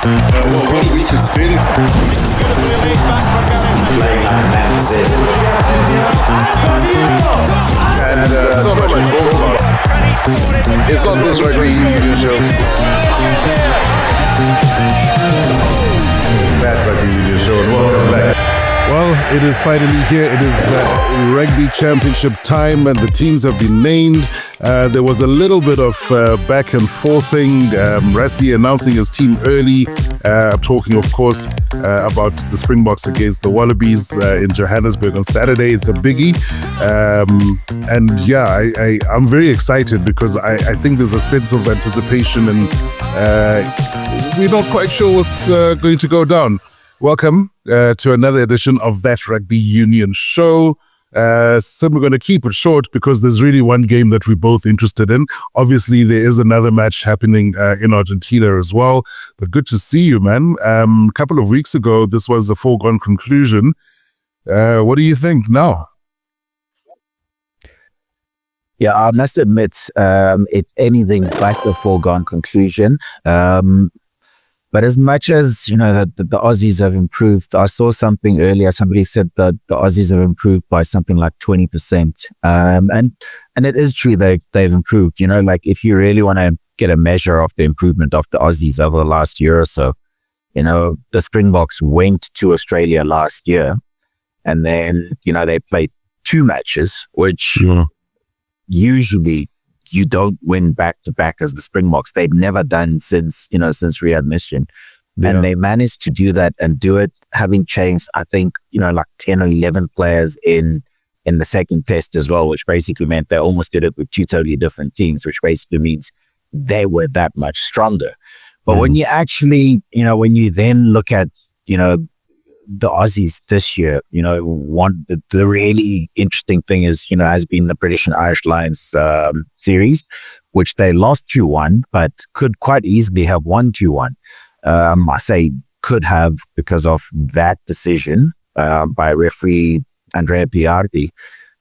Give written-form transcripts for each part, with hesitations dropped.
What a week it's been. Playing like a man possessed. And so much to talk about. It's not this Rugby Union Show. It's That Rugby Union Show, and welcome back. Well, it is finally here. It is Rugby Championship time, and the teams have been named. There was a little bit of back and forthing. Rassie announcing his team early, talking, of course, about the Springboks against the Wallabies in Johannesburg on Saturday. It's a biggie. And yeah, I'm very excited because I think there's a sense of anticipation, and we're not quite sure what's going to go down. Welcome to another edition of That Rugby Union Show. So we're going to keep it short because there's really one game that we're both interested in. Obviously, there is another match happening in Argentina as well. But good to see you, man. A couple of weeks ago, this was a foregone conclusion. What do you think now? Yeah, I must admit, it's anything but a foregone conclusion. But as much as, you know, that the Aussies have improved, I saw something earlier. Somebody said that the Aussies have improved by something like 20%. And it is true they've improved. You know, like if you really want to get a measure of the improvement of the Aussies over the last year or so, you know, the Springboks went to Australia last year, and then, you know, they played 2 matches, which usually you don't win back to back as the Springboks. They've never done since readmission. Yeah. And they managed to do that and do it having changed, I think, you know, like 10 or 11 players in the second test as well, which basically meant they almost did it with 2 totally different teams, which basically means they were that much stronger. But when you actually, you know, when you then look at, you know, the Aussies this year, you know, the really interesting thing is, you know, has been the British and Irish Lions series, which they lost 2-1, but could quite easily have won 2-1. I say could have because of that decision by referee Andrea Piardi.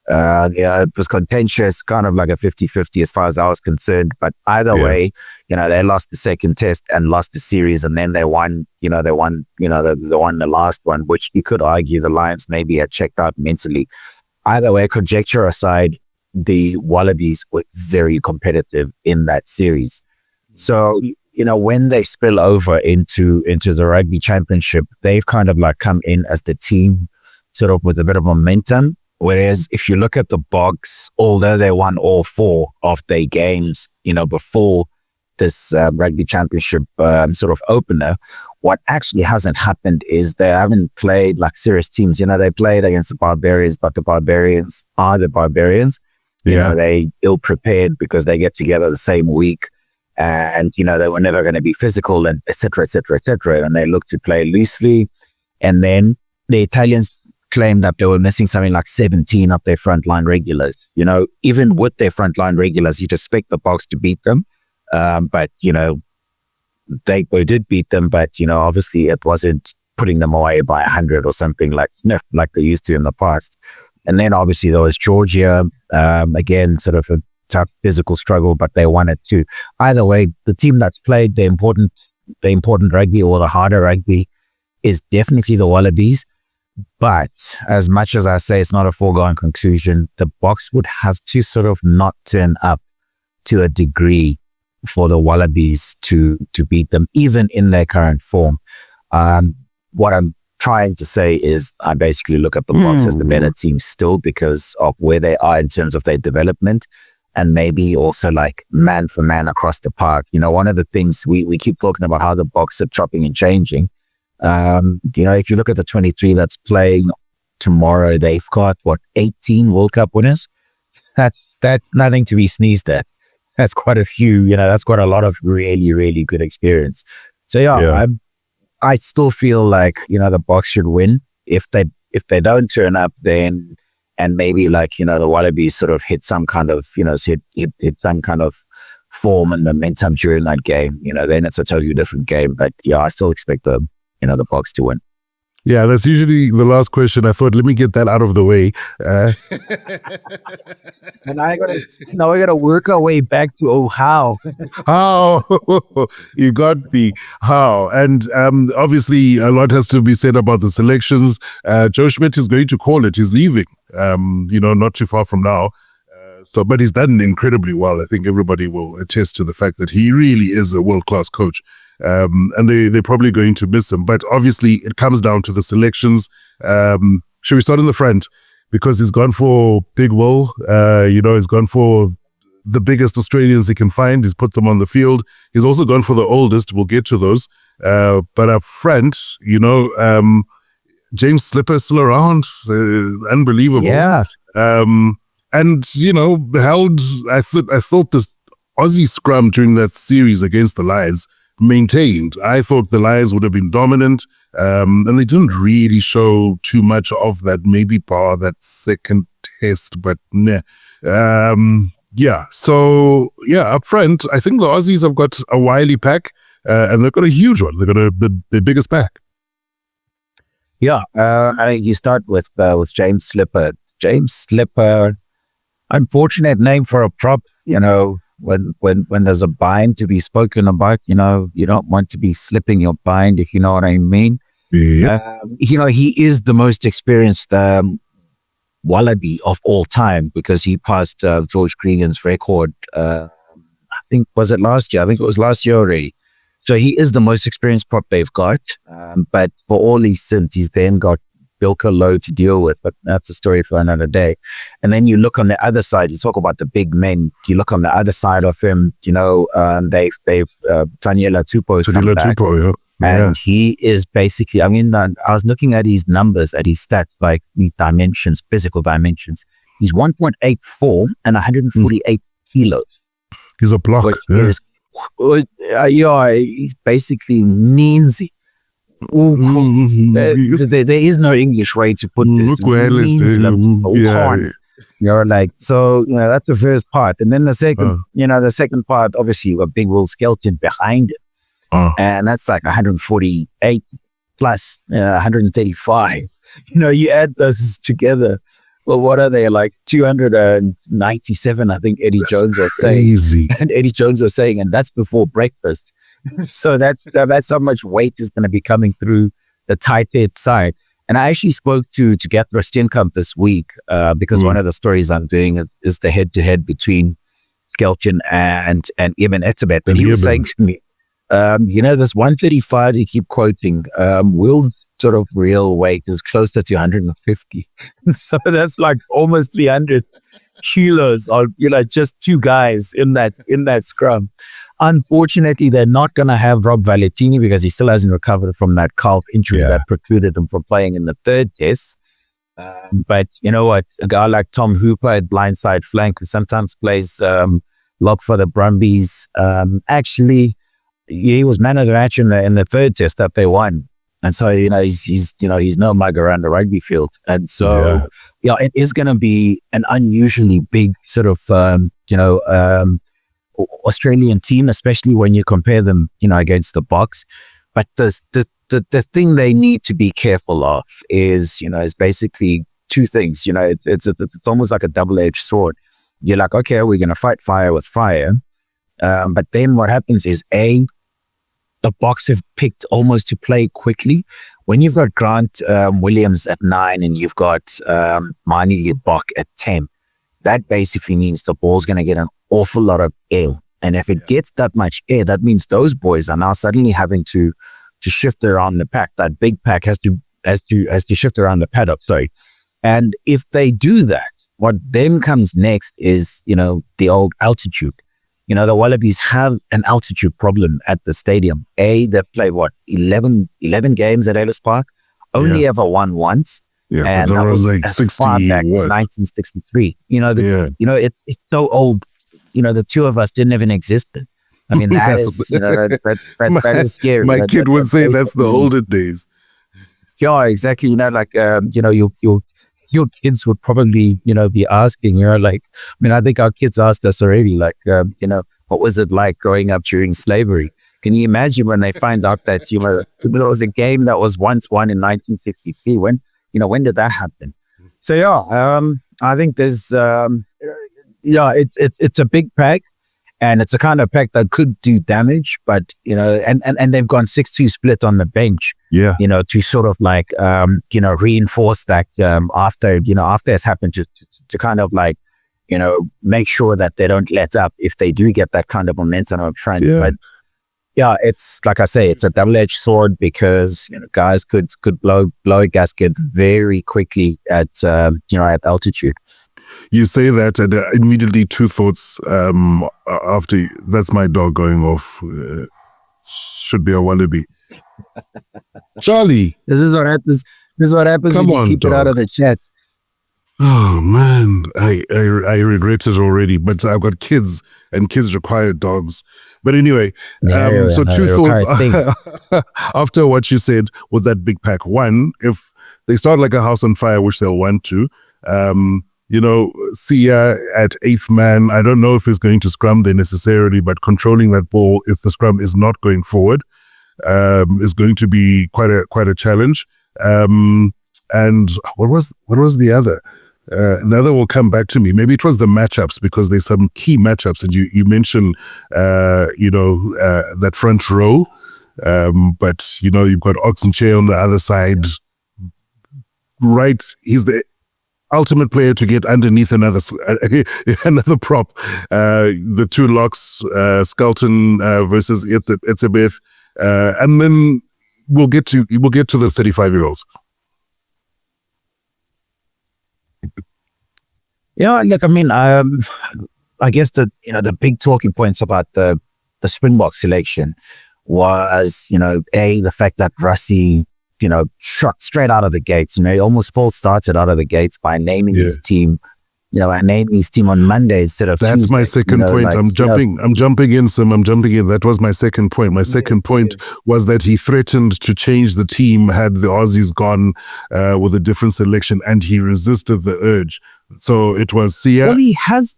Yeah, it was contentious, kind of like a 50-50 as far as I was concerned. But either way, you know, they lost the second test and lost the series, and then they won the last one, which you could argue the Lions maybe had checked out mentally. Either way, conjecture aside, the Wallabies were very competitive in that series. So, you know, when they spill over into the Rugby Championship, they've kind of like come in as the team sort of with a bit of momentum. Whereas if you look at the Boks, although they won all 4 of their games, you know, before this Rugby Championship sort of opener, what actually hasn't happened is they haven't played like serious teams. You know, they played against the Barbarians, but the Barbarians are the Barbarians. You know, they ill-prepared because they get together the same week, and, you know, they were never going to be physical, and et cetera, et cetera, et cetera. And they look to play loosely. And then the Italians claimed that they were missing something like 17 of their frontline regulars. You know, even with their frontline regulars, you'd expect the Boks to beat them. But, you know, they did beat them, but, you know, obviously it wasn't putting them away by 100 or something like they used to in the past. And then obviously there was Georgia, again, sort of a tough physical struggle, but they won it too. Either way, the team that's played the important rugby, or the harder rugby, is definitely the Wallabies. But as much as I say it's not a foregone conclusion, the Boks would have to sort of not turn up to a degree for the Wallabies to beat them, even in their current form. What I'm trying to say is I basically look at the Boks as the better team still because of where they are in terms of their development, and maybe also like man for man across the park. You know, one of the things we keep talking about how the Boks are chopping and changing. You know, if you look at the 23 that's playing tomorrow, they've got 18 World Cup winners. That's nothing to be sneezed at. That's quite a few, you know, that's quite a lot of really, really good experience. So I still feel like, you know, the Boks should win. If they don't turn up, then, and maybe like, you know, the Wallabies sort of hit some kind of, you know, hit some kind of form and momentum during that game, you know, then it's a totally different game. But yeah, I still expect the Boks to win. Yeah, that's usually the last question. I thought, let me get that out of the way. And now I gotta work our way back to how. How? You got me. How? And obviously, a lot has to be said about the selections. Joe Schmidt is going to call it. He's leaving, not too far from now. But he's done incredibly well. I think everybody will attest to the fact that he really is a world-class coach. And they're probably going to miss him. But obviously, it comes down to the selections. Should we start in the front? Because he's gone for Big Will. He's gone for the biggest Australians he can find. He's put them on the field. He's also gone for the oldest. We'll get to those. But up front, James Slipper's still around. Unbelievable. Yeah. And, I thought this Aussie scrum during that series against the Lions maintained. I thought the Lions would have been dominant, and they didn't really show too much of that, maybe bar that second test, but nah. Up front, I think the Aussies have got a wily pack, and they've got a huge one. They've got the biggest pack. Yeah, you start with James Slipper. James Slipper, unfortunate name for a prop, when there's a bind to be spoken about, you don't want to be slipping your bind, if you know what I mean. Yeah. He is the most experienced Wallaby of all time because he passed George Gregan's record. I think, was it last year? I think it was last year already. So he is the most experienced prop they've got. But for all these sins, he's then got Bilka Low to deal with, but that's a story for another day. And then you look on the other side, you talk about the big men, you look on the other side of him, they've Taniela Tupou's come back. Yeah. And he is basically, I was looking at his numbers, at his stats, like these dimensions, physical dimensions. He's 1.84 and 148 kilos. He's a block. He's basically meansy. There is no English way to put this. That's the first part. And then the second part, obviously you got Big Will Skelton behind it. And that's like 148 plus 135. You add those together. Well, what are they, like 297? I think Eddie Jones was saying. And Eddie Jones was saying, and that's before breakfast. So that's how much weight is going to be coming through the tight head side. And I actually spoke to Gethro Steenkamp this week because one of the stories I'm doing is the head-to-head between Skelton and Ibn Etzebeth. And he was saying to me, this 135 you keep quoting, Will's sort of real weight is closer to 150. So that's like almost 300 kilos of, just two guys in that scrum. Unfortunately, they're not going to have Rob Valentini because he still hasn't recovered from that calf injury that precluded him from playing in the third test. But you know what? A guy like Tom Hooper at blindside flank, who sometimes plays lock for the Brumbies, actually, he was man of the match in the third test that they won. And so, he's no mug around the rugby field. And so, it is going to be an unusually big sort of, Australian team, especially when you compare them, against the Boks. But the thing they need to be careful of is basically two things. It's almost like a double-edged sword. You're like, okay, we're going to fight fire with fire. But then what happens is, the Boks have picked almost to play quickly. When you've got Grant Williams at 9 and you've got Manie Libbok at 10, that basically means the ball's going to get an awful lot of air. And if it gets that much air, that means those boys are now suddenly having to shift around the pack. That big pack has to shift around the paddock. Sorry. And if they do that, what then comes next is, the old altitude. The Wallabies have an altitude problem at the stadium. They've played 11 games at Ellis Park, only ever won once. Yeah, and that was like 60, far back, 1963. It's so old. The two of us didn't even exist. I mean, that is scary. My kid would say that's the olden days. Yeah, exactly. Your kids would probably, be asking, I think our kids asked us already, what was it like growing up during slavery? Can you imagine when they find out that, there was a game that was once won in 1963? When did that happen? So I think there's, it's a big pack, and it's a kind of pack that could do damage, but, and they've gone 6-2 split on the bench, to sort of like, reinforce that, after it's happened, to kind of like, make sure that they don't let up if they do get that kind of momentum up front. Yeah. But it's like I say, it's a double-edged sword, because guys could blow a gasket very quickly at altitude. You say that, and immediately two thoughts after. That's my dog going off. Should be a Wallaby. Charlie, this is what happens. This is what happens when you keep it out of the chat. Oh man, I regret it already. But I've got kids, and kids require dogs. But anyway, so two thoughts after what you said with that big pack. One, if they start like a house on fire, which they'll want to, Sia at 8th man, I don't know if he's going to scrum there necessarily, but controlling that ball, if the scrum is not going forward, is going to be quite a challenge. And what was the other? The other will come back to me. Maybe it was the matchups, because there's some key matchups, and you mentioned, that front row, but you've got Oxenchair on the other side, right? He's the ultimate player to get underneath another prop. The two locks, Skelton versus Etzebeth, and then we'll get to the 35-year-olds. Look, I mean, I guess the big talking points about the Springbok selection was, the fact that Rassie, shot straight out of the gates. He almost false started out of the gates by naming his team. Naming his team on Monday instead of That's Tuesday. my second point. I'm jumping in, Sim. I'm jumping in. That was my second point. My second point was that he threatened to change the team had the Aussies gone with a different selection, and he resisted the urge. So it was Sia. Well, he has.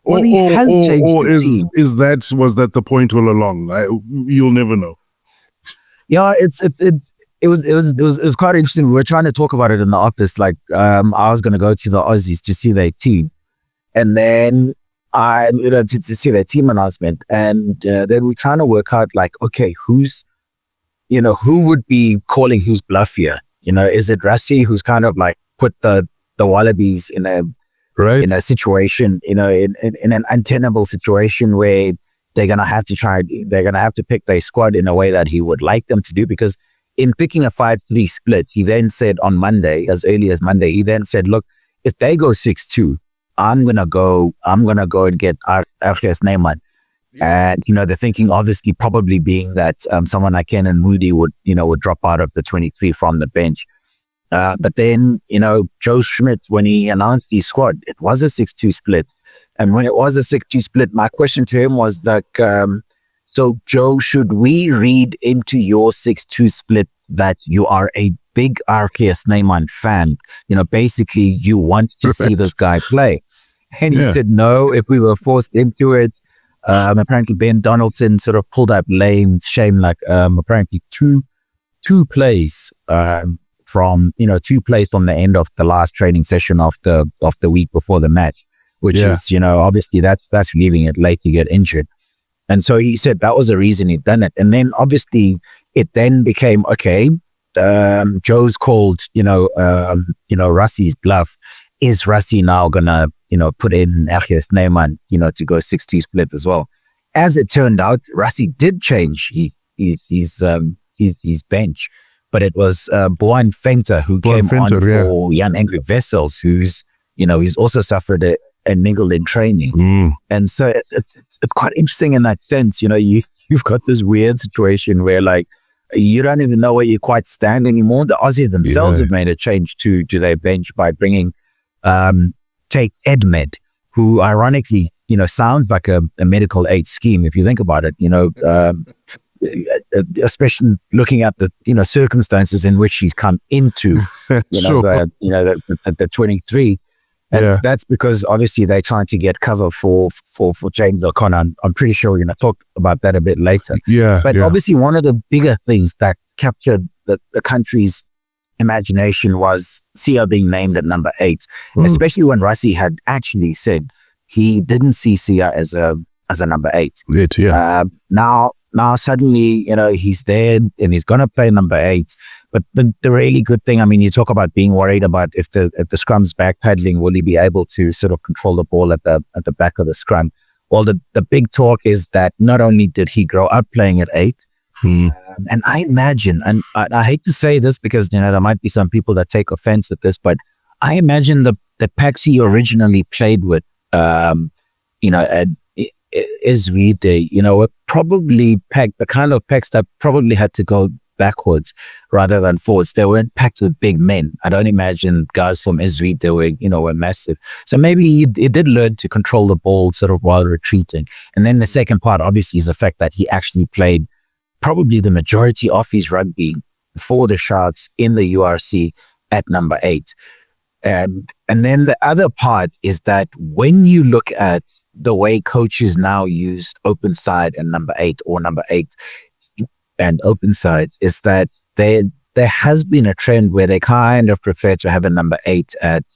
He has changed the team. Was that the point all along? You'll never know. Yeah, it was quite interesting. We were trying to talk about it in the office. Like, I was going to go to the Aussies to see their team, and then to see their team announcement, and then we're trying to work out, like, okay, who would be calling who's bluff here? Is it Rassie, who's kind of like put the Wallabies in a situation, in an untenable situation where they're gonna have to pick their squad in a way that he would like them to do, because in picking a 5-3 split, he then said on Monday, as early as Monday, he then said, look, if they go 6-2, I'm gonna go and get Arge's Neyman. And the thinking obviously probably being that someone like Ken and Moody would drop out of the 23 from the bench. But then, Joe Schmidt, when he announced his squad, it was a 6-2 split. And when it was a 6-2 split, my question to him was like, so Joe, should we read into your 6-2 split that you are a big Arceus Neyman fan? Basically you want to see this guy play. And he said, no, if we were forced into it. Apparently Ben Donaldson sort of pulled up shame, like apparently two plays from the end of the last training session of the week before the match, which is, obviously that's leaving it late to get injured. And so he said that was the reason he'd done it. And then obviously it then became, okay, Joe's called, Rassie's bluff. Is Rassie now gonna, put in Argeus Neyman, to go 6-2 split as well? As it turned out, Rassie did change his bench, but it was Boan Venter who came on for Jan Angry Vessels, who's he's also suffered a niggle in training. And so it's quite interesting in that sense. You've got this weird situation where, like, you don't even know where you quite stand anymore. The Aussies themselves have made a change to their bench by bringing Tate Edmed, who ironically, sounds like a medical aid scheme if you think about it, especially looking at the, circumstances in which he's come into, the 23. And that's because obviously they're trying to get cover for James O'Connor. I'm pretty sure we're going to talk about that a bit later. But obviously one of the bigger things that captured the country's imagination was Sia being named at number 8, especially when Rassie had actually said he didn't see Sia as a number 8. Now suddenly, he's there and he's going to play number 8. But the really good thing, I mean, you talk about being worried about if the scrum's backpedaling, will he be able to sort of control the ball at the back of the scrum? Well, the big talk is that not only did he grow up playing at 8, and I imagine, and I hate to say this because, there might be some people that take offense at this, but I imagine the packs he originally played with, at Izwide, were probably packed, the kind of packs that probably had to go backwards rather than forwards. They weren't packed with big men. I don't imagine guys from Izwide were massive. So maybe he did learn to control the ball sort of while retreating. And then the second part, obviously, is the fact that he actually played probably the majority of his rugby for the Sharks in the URC at number 8. And then the other part is that when you look at the way coaches now use open side and number 8 or number 8 and open sides, is that there has been a trend where they kind of prefer to have a number 8 an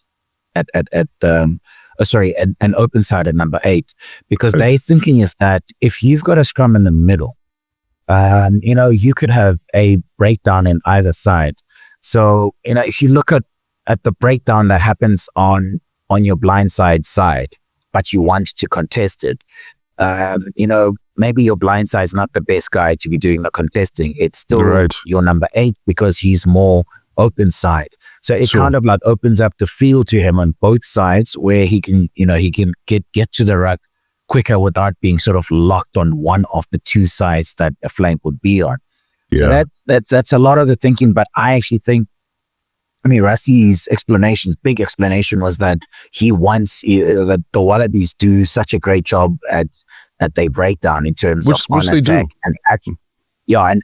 open side at number 8, because their thinking is that if you've got a scrum in the middle, you could have a breakdown in either side. So, if you look at the breakdown that happens on your blindside side, but you want to contest it, maybe your blindside is not the best guy to be doing the contesting. It's still your number 8 because he's more open side. So it kind of like opens up the field to him on both sides where he can get to the ruck quicker without being sort of locked on one of the two sides that a flank would be on. So that's a lot of the thinking. But I actually think, Rassie's big explanation was that he wants that the Wallabies do such a great job at their breakdown in terms of on attack and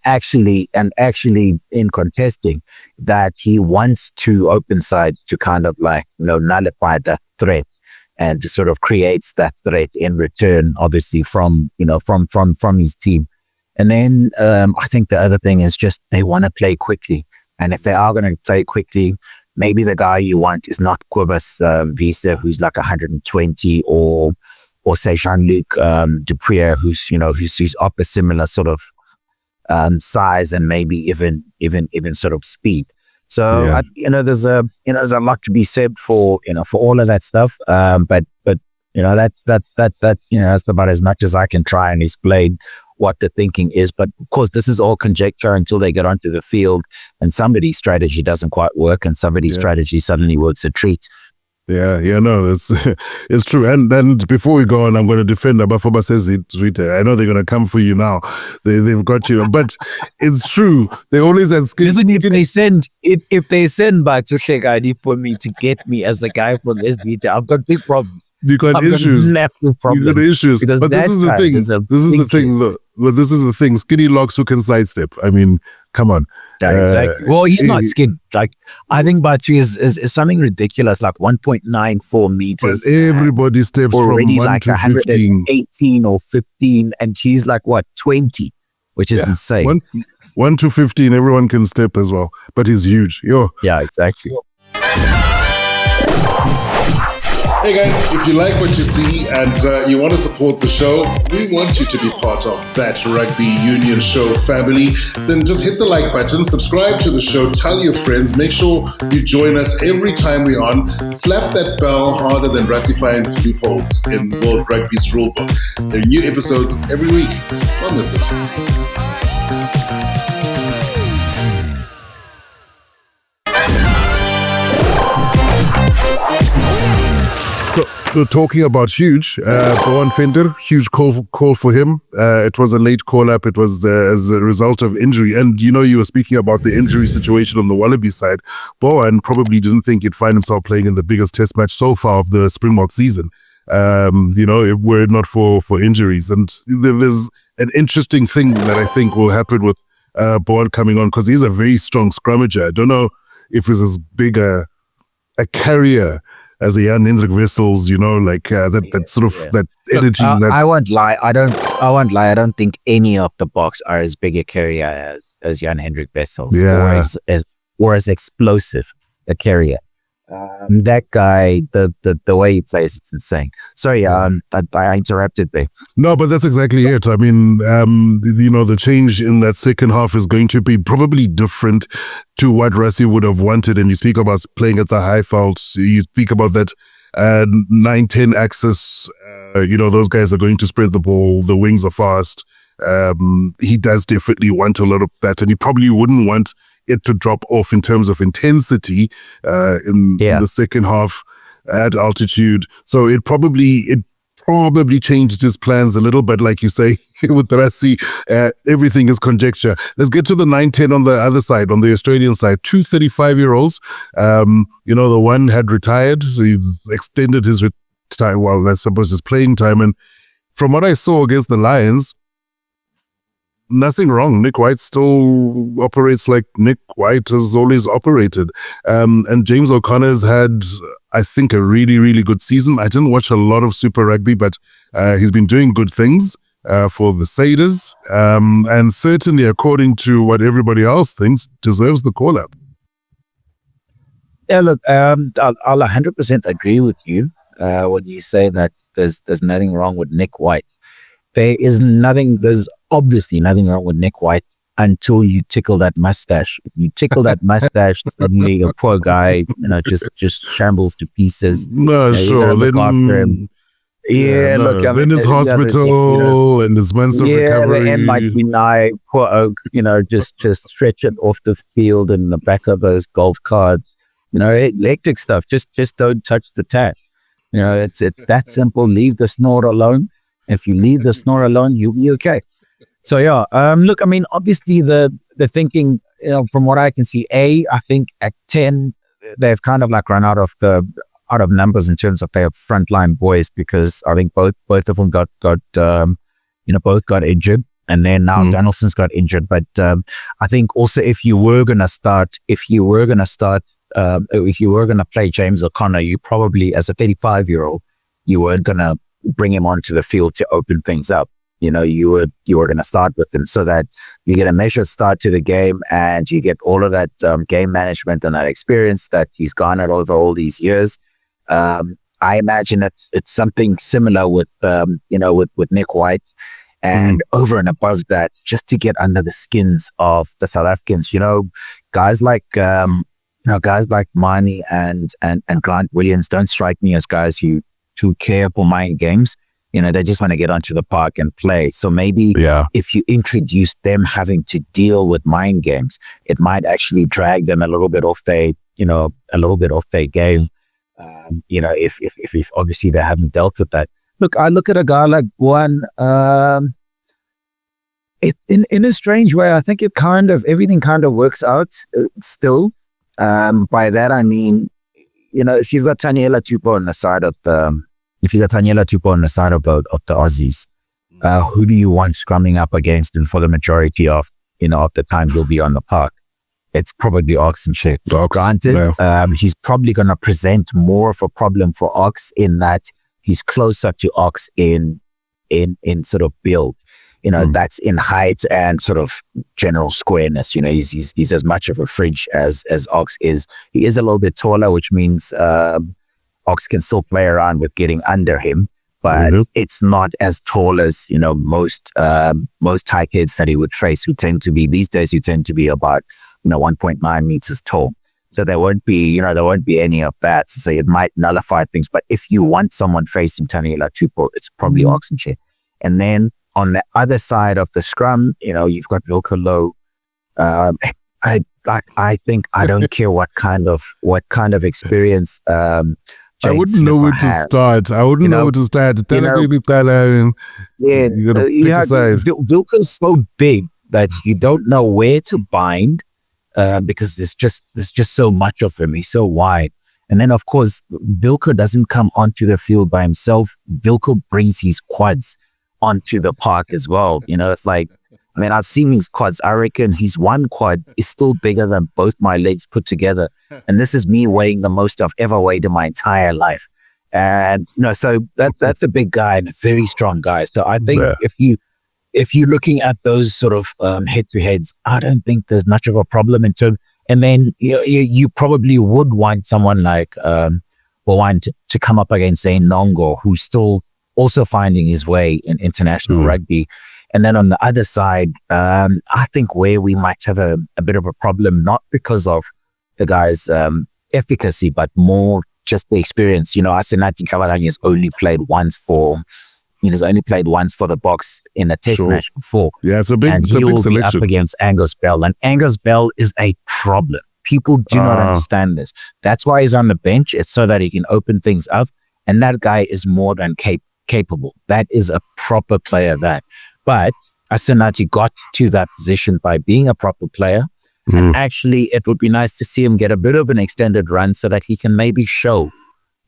actually in contesting, that he wants two open sides to kind of like nullify the threat and to sort of creates that threat in return, obviously from his team. And then I think the other thing is just they want to play quickly. And if they are going to play quickly, maybe the guy you want is not Kobus Visa, who's like 120, or say Jean-Luc Duprier, who's up a similar sort of size and maybe even sort of speed. So there's a lot to be said for all of that stuff. But that's about as much as I can try and explain what the thinking is. But of course, this is all conjecture until they get onto the field and somebody's strategy doesn't quite work and somebody's strategy suddenly works a treat. It's true. And then before we go on, I'm going to defend Abafoba says Twitter. I know they're going to come for you now. They've got you. But it's true. They always had skin. If they send back to Sheikh ID for me to get me as a guy from SVT, I've got big problems. You got issues. You got issues. But this is the thing. This is the thing. Skinny locks who can sidestep. I mean, come on. Exactly. Well, he's not skinny. Like, I think Batu is something ridiculous, like 1.94 meters. But everybody steps from 1 like to 15. 18 or 15, and he's like, 20, which is insane. 1 to 15, everyone can step as well. But he's huge. Yeah, exactly. Hey guys, if you like what you see and you want to support the show, we want you to be part of That Rugby Union Show family. Then just hit the like button, subscribe to the show, tell your friends, make sure you join us every time we're on. Slap that bell harder than Rassie finds loopholes in World Rugby's rulebook. There are new episodes every week. Don't miss it. So talking about huge, Bowen Fender, huge call for him. It was a late call up. It was as a result of injury. And you were speaking about the injury situation on the Wallaby side. Bowen probably didn't think he'd find himself playing in the biggest test match so far of the Springboks season. Were it not for injuries. And there's an interesting thing that I think will happen with Bowen coming on, because he's a very strong scrummager. I don't know if he's as big a carrier as a Jan Hendrik Wessels, that sort of that energy. I won't lie. I don't think any of the Boks are as big a carrier as Jan Hendrik Wessels, or as explosive a carrier. That guy, the way he plays, it's insane. Sorry, I interrupted there. No, but that's exactly it. I mean, the change in that second half is going to be probably different to what Rassie would have wanted. And you speak about playing at the high fault. You speak about that 9-10 axis. Those guys are going to spread the ball. The wings are fast. He does definitely want a lot of that, and he probably wouldn't want it to drop off in terms of intensity in the second half at altitude. So it probably changed his plans a little, but like you say, with Rassie, everything is conjecture. Let's get to the 9-10 on the other side, on the Australian side. 2 35-year-olds. The one had retired, so he's extended his time, I suppose his playing time. And from what I saw against the Lions, nothing wrong. Nick White still operates like Nick White has always operated. And James O'Connor's had, I think, a really, really good season. I didn't watch a lot of Super Rugby, but he's been doing good things for the Sailors. And certainly, according to what everybody else thinks, deserves the call-up. Yeah, look, I'll 100% agree with you when you say that there's nothing wrong with Nick White. There's obviously nothing wrong with Nick White until you tickle that mustache. If you tickle that mustache, suddenly a poor guy, just shambles to pieces. No, sure. Then then his hospital and his months of recovery. The end might be nigh. Poor Oak, just stretch it off the field in the back of those golf carts. Hectic stuff. Just don't touch the tash. It's that simple. Leave the snore alone. If you leave the snore alone, you'll be okay. So look, I mean, obviously the thinking, from what I can see, I think at 10 they've kind of like run out of numbers in terms of their frontline boys, because I think both of them got injured, and then now Donaldson's got injured. But I think also if you were gonna play James O'Connor, you probably, as a 35-year-old, you weren't gonna bring him onto the field to open things up. You were going to start with him so that you get a measured start to the game, and you get all of that game management and that experience that he's garnered over all these years. I imagine it's something similar with Nick White, and over and above that, just to get under the skins of the South Africans. Guys like Manie and Grant Williams don't strike me as guys who care for mind games. They just want to get onto the park and play. So maybe if you introduce them having to deal with mind games, it might actually drag them a little bit off their game. If obviously they haven't dealt with that. Look, I look at a guy like Juan. It's in a strange way. I think everything kind of works out still. By that I mean, if you've got Taniela Tupou on the side of the Aussies, who do you want scrumming up against him for the majority of the time he'll be on the park? It's probably Ox and Schmidt. Granted, he's probably going to present more of a problem for Ox in that he's closer to Ox in sort of build. That's in height and sort of general squareness. He's as much of a fridge as Ox is. He is a little bit taller, which means Ox can still play around with getting under him, but it's not as tall as most tight heads that he would face, who tend to be about 1.9 meters tall. So there won't be any of that. So it might nullify things. But if you want someone facing Taniela Tupou, it's probably Oxenchair. And then on the other side of the scrum, you've got Wilco Low. I think I don't care what kind of experience. I wouldn't know where to start. Wilco's so big that you don't know where to bind, because there's just so much of him. He's so wide. And then, of course, Wilco doesn't come onto the field by himself. Wilco brings his quads onto the park as well. It's like, I mean, I've seen his quads. I reckon his one quad is still bigger than both my legs put together. And this is me weighing the most I've ever weighed in my entire life. And, so that's a big guy and a very strong guy. So I think if you're looking at those sort of head-to-heads, I don't think there's much of a problem in terms. And then you probably would want someone like to come up against, say, Nongo, who's still also finding his way in international rugby. And then on the other side, I think where we might have a bit of a problem, not because of the guy's efficacy, but more just the experience. Asenati Kavalani has only played once for the Boks in a test match before. Yeah, it's a big selection. And he will be up against Angus Bell. And Angus Bell is a problem. People do not understand this. That's why he's on the bench. It's so that he can open things up. And that guy is more than capable. That is a proper player, that. But Asenati got to that position by being a proper player. And actually, it would be nice to see him get a bit of an extended run so that he can maybe show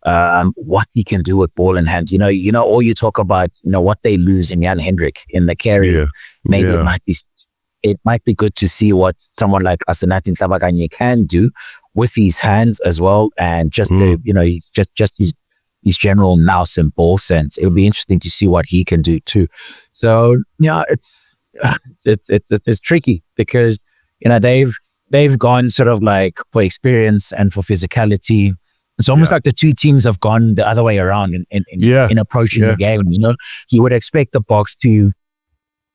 what he can do with ball in hands. Or you talk about, what they lose in Jan Hendrik in the carry. Maybe it might be good to see what someone like Asenati Nhlabakanye can do with his hands as well. And just he's just his general nous and ball sense. It'll be interesting to see what he can do too. So, it's tricky because, they've gone sort of like for experience and for physicality. It's almost like the two teams have gone the other way around in approaching the game. You would expect the Boks to,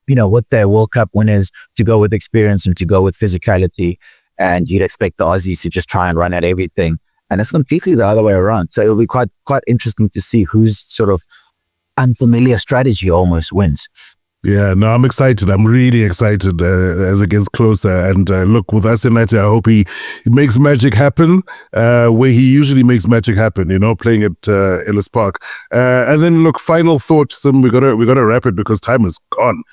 with their World Cup winners, to go with experience and to go with physicality. And you'd expect the Aussies to just try and run at everything. And it's completely the other way around. So it'll be quite interesting to see whose sort of unfamiliar strategy almost wins. Yeah, no, I'm excited. I'm really excited as it gets closer. And look, with Asenati, I hope he makes magic happen where he usually makes magic happen, playing at Ellis Park. And then, look, final thought, Sim, we gotta wrap it because time is gone.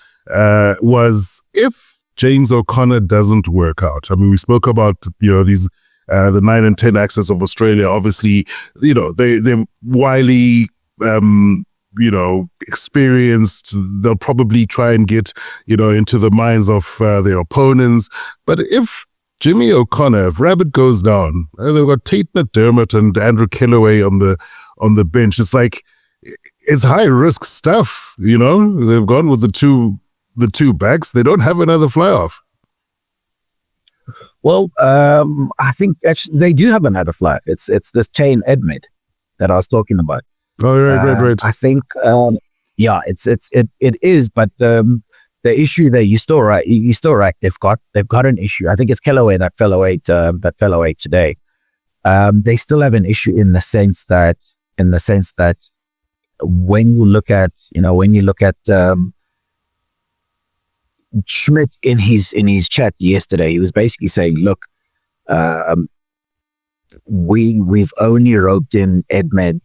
Was if James O'Connor doesn't work out. I mean, we spoke about these the 9 and 10 axis of Australia. Obviously, they're wily. Experienced. They'll probably try and get, into the minds of their opponents. But if Jimmy O'Connor, if Rabbit goes down, they've got Tate McDermott and Andrew Kellaway on the bench. It's like, it's high risk stuff, They've gone with the two backs. They don't have another fly-off. Well, I think actually they do have another fly. It's this Chain Edmed that I was talking about. Oh, right. I think, it is, but the issue there, you're still right. They've got an issue. I think it's Kellaway that fell away today. They still have an issue in the sense that when you look at Schmidt in his chat yesterday, he was basically saying, look, we've only roped in Edmed,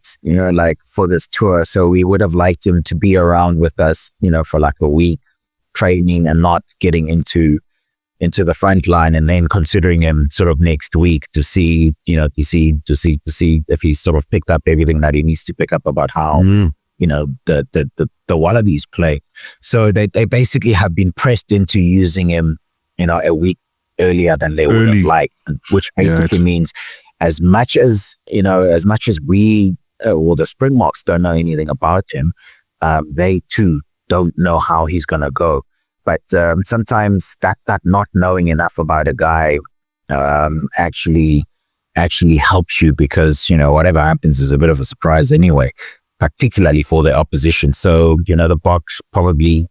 for this tour. So we would have liked him to be around with us, for like a week training and not getting into the front line and then considering him sort of next week to see if he's sort of picked up everything that he needs to pick up about how, the Wallabies play. So they basically have been pressed into using him, a week earlier than they would have liked, which basically means as much as we or the Springboks don't know anything about him, they too don't know how he's gonna go. But sometimes that not knowing enough about a guy actually helps you because whatever happens is a bit of a surprise anyway, particularly for the opposition. So the Boks probably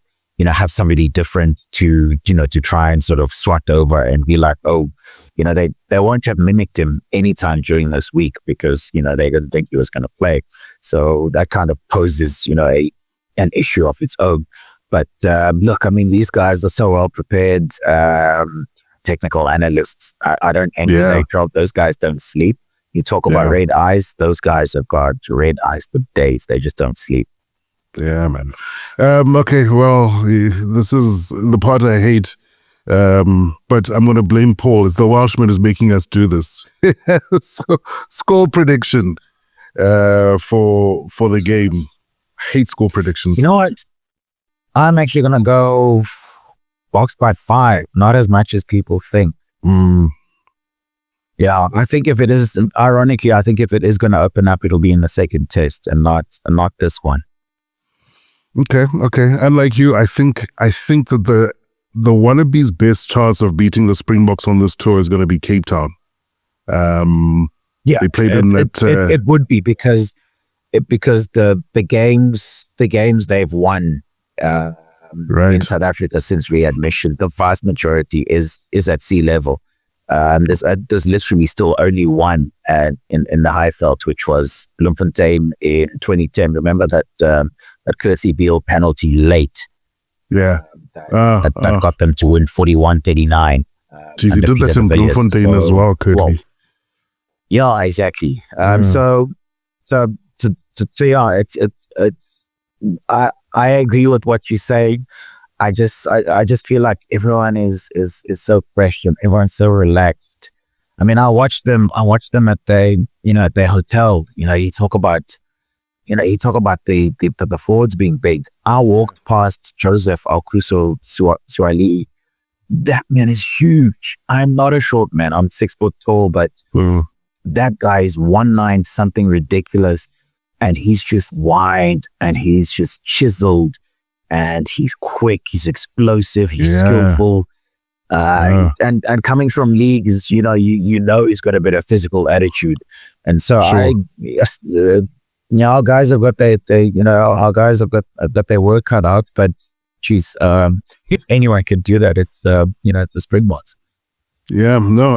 have somebody different to try and sort of swat over and be like, they won't have mimicked him anytime during this week because, they didn't think he was going to play. So that kind of poses, an issue of its own. But look, I mean, these guys are so well prepared, technical analysts. I don't envy their job. Those guys don't sleep. You talk about red eyes. Those guys have got red eyes for days. They just don't sleep. Yeah, man. Okay, well, this is the part I hate, but I'm going to blame Paul. It's the Welshman is making us do this. So, score prediction for the game. I hate score predictions. You know what? I'm actually going to go Boks by 5, not as much as people think. Yeah, I think if it is, ironically, I think if it is going to open up, it'll be in the second test and not this one. Okay. And like you, I think that the Wallabies' best chance of beating the Springboks on this tour is going to be Cape Town. They played in that. It would be because the games they've won in South Africa since readmission, the vast majority is at sea level. There's literally still only one in the Highveld, which was Bloemfontein in 2010. Remember that Kolisi Beale penalty late? Yeah. That got them to win 41-39. Geez, he did that in Bloemfontein as well, Cody. Yeah, exactly. So yeah, I agree with what you say. I just feel like everyone is so fresh and everyone's so relaxed. I mean, I watched them at their hotel. You talk about the forwards being big. I walked past Joseph Alcruso Suali. That man is huge. I'm not a short man. I'm 6 foot tall, but that guy is 1'9" something ridiculous. And he's just wide and he's just chiseled and he's quick, he's explosive, he's skillful. And coming from league is, he's got a bit of physical attitude. And so our guys have got their work cut out, but geez, if anyone can do that, it's the Springboks. Yeah, no,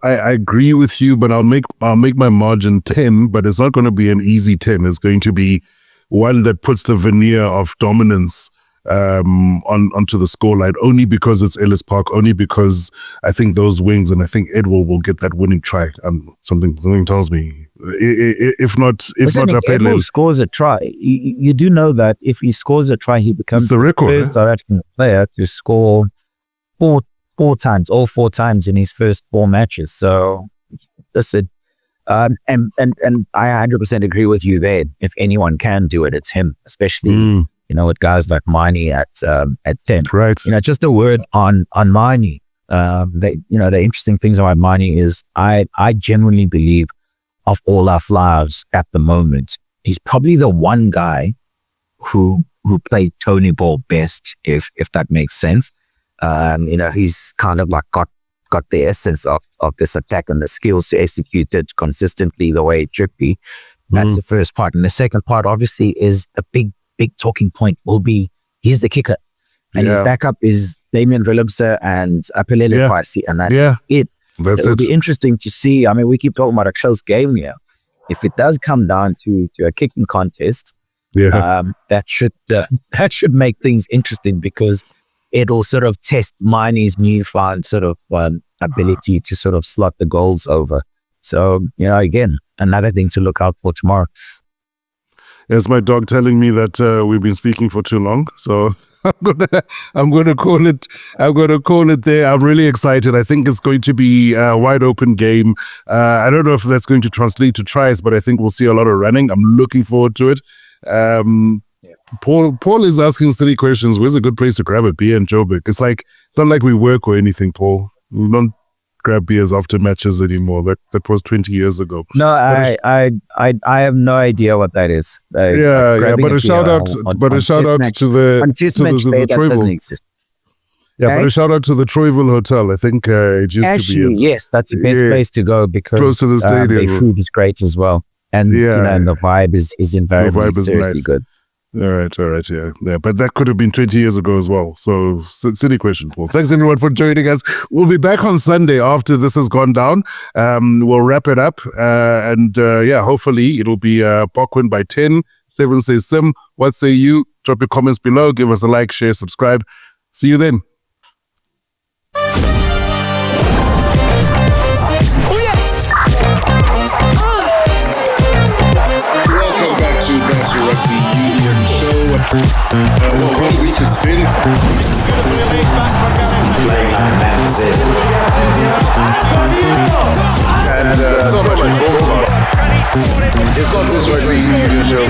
I agree with you, but I'll make my margin 10, but it's not going to be an easy 10. It's going to be one that puts the veneer of dominance onto the scoreline, only because it's Ellis Park, only because I think those wings, and I think Edward will get that winning try. Something tells me, if not, Edward scores a try. You do know that if he scores a try, he becomes the record, first South African player to score four times in his first 4 matches. So listen, and I 100% agree with you there. If anyone can do it, it's him, especially with guys like Manie at 10. Right. Just a word on Manie. The interesting things about Manie is I genuinely believe of all our flyers at the moment, he's probably the one guy who plays Tony ball best, if that makes sense. He's kind of like got the essence of this attack and the skills to execute it consistently the way it should be. That's the first part. And the second part, obviously, is a big talking point will be, he's the kicker. And his backup is Damian Willemse and Apelele Kwasi. And that's it. It'll be interesting to see. I mean, we keep talking about a close game here. If it does come down to a kicking contest, that should make things interesting, because it'll sort of test Manie's newfound sort of ability to sort of slot the goals over. So, again, another thing to look out for tomorrow. There's my dog telling me that we've been speaking for too long. So I'm gonna call it there. I'm really excited. I think it's going to be a wide open game. I don't know if that's going to translate to tries, but I think we'll see a lot of running. I'm looking forward to it. Paul is asking silly questions. Where's a good place to grab a beer in Joburg? It's not like we work or anything, Paul. We don't grab beers after matches anymore. That was 20 years ago. No, I have no idea what that is. But a shout out to the Troyville. But a shout out to the Troyville Hotel. I think it used to be. Yes, that's the best place to go, because close to the stadium. The food is great as well. And and the vibe is invariably seriously nice. Good. All right, yeah. But that could have been 20 years ago as well. So, silly question, Paul. Thanks everyone for joining us. We'll be back on Sunday after this has gone down. We'll wrap it up, and hopefully it'll be Bok win by 10. 7 says Sim. What say you? Drop your comments below. Give us a like, share, subscribe. See you then. That Rugby Union Show. What a week it's been. Playing like a man possessed. And so much to talk about. It's not this Rugby Union Show.